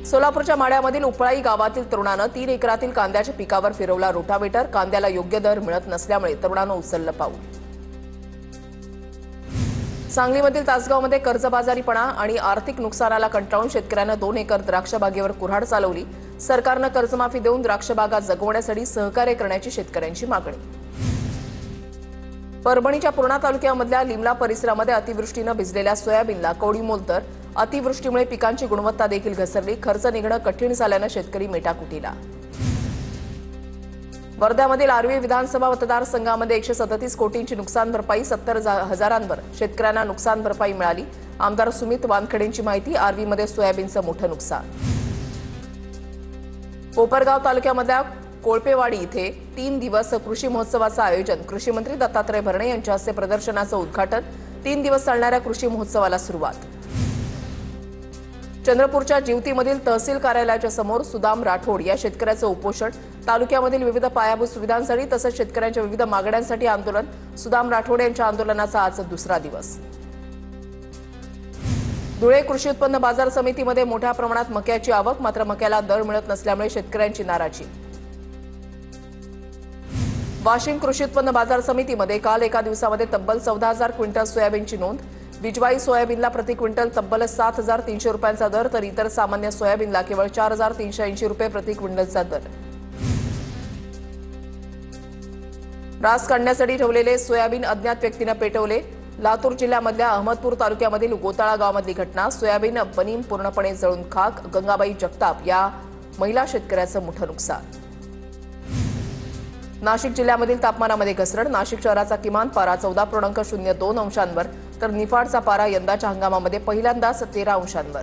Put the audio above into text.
सोलापूरच्या माढ्यामधील उपळाई गावातील तरुणानं 3 एकरातील कांद्याच्या पिकावर फिरवला रोटावेटर। कांद्याला योग्य दर मिळत नसल्यामुळे तरुणानं उचललं पाऊल। सांगलीमधील तासगावमध्ये कर्जबाजारीपणा आणि आर्थिक नुकसानाला कंटाळून शेतकऱ्यांना 2 एकर द्राक्ष बागेवर कुऱ्हाड चालवली। सरकारनं कर्जमाफी देऊन द्राक्ष बागा जगवण्यासाठी सहकार्य करण्याची शेतकऱ्यांची मागणी। परभणीच्या पूर्णा तालुक्यामधल्या लिमला परिसरामध्ये अतिवृष्टीनं भिजलेल्या सोयाबीनला कवडीमोल दर। अतिवृष्टीमुळे पिकांची गुणवत्ता देखील घसरली। खर्च निघणं कठीण झाल्यानं शेतकरी मेटाकुटीला। वर्ध्यामधील आर्वी विधानसभा मतदारसंघामध्ये 137 कोटींची नुकसान भरपाई, 70 हजारांवर शेतकऱ्यांना नुकसान भरपाई मिळाली। आमदार सुमित वानखेडेंची माहिती। आर्वीमध्ये सोयाबीनचं मोठं नुकसान। कोपरगाव तालुक्यामधल्या कोळपेवाडी इथे 3 दिवस कृषी महोत्सवाचं आयोजन। कृषी मंत्री दत्तात्रय भरणे यांच्या हस्ते प्रदर्शनाचं उद्घाटन। 3 दिवस चालणाऱ्या कृषी महोत्सवाला सुरुवात। चंद्रपूरच्या जिवतीमधील तहसील कार्यालयाच्या समोर सुदाम राठोड या शेतकऱ्याचं उपोषण। तालुक्यामधील विविध पायाभूत सुविधांसाठी तसंच शेतकऱ्यांच्या विविध मागण्यांसाठी आंदोलन। सुदाम राठोड यांच्या आंदोलनाचा आज दुसरा दिवस। धुळे कृषी उत्पन्न बाजार समितीमध्ये मोठ्या प्रमाणात मक्याची आवक, मात्र मक्याला दर मिळत नसल्यामुळे शेतकऱ्यांची नाराजी। वाशिम कृषी उत्पन्न बाजार समितीमध्ये काल एका दिवसामध्ये तब्बल 14,000 क्विंटल सोयाबीनची नोंद। बिजवाई सोयाबीनला प्रति क्विंटल तब्बल 7,300 रुपयांचा दर, तर इतर सामान्य सोयाबीनला केवळ 4,380 रुपये प्रति क्विंटलचा दर। रास काढण्यासाठी ठेवलेले सोयाबीन अज्ञात व्यक्तीने पेटवले। लातूर जिल्ह्यामधल्या अहमदपूर तालुक्यामधील गोताळा गावामधली घटना। सोयाबीन बनीम पूर्णपणे जळून खाक। गंगाबाई जगताप या महिला शेतकऱ्याचं मोठं नुकसान। नाशिक जिल्ह्यामधील तापमानामध्ये घसरण। नाशिक शहराचा किमान पारा 14.02 अंशांवर तर निफाडचा पारा यंदाच्या हंगामामध्ये पहिल्यांदाच 13 अंशांवर।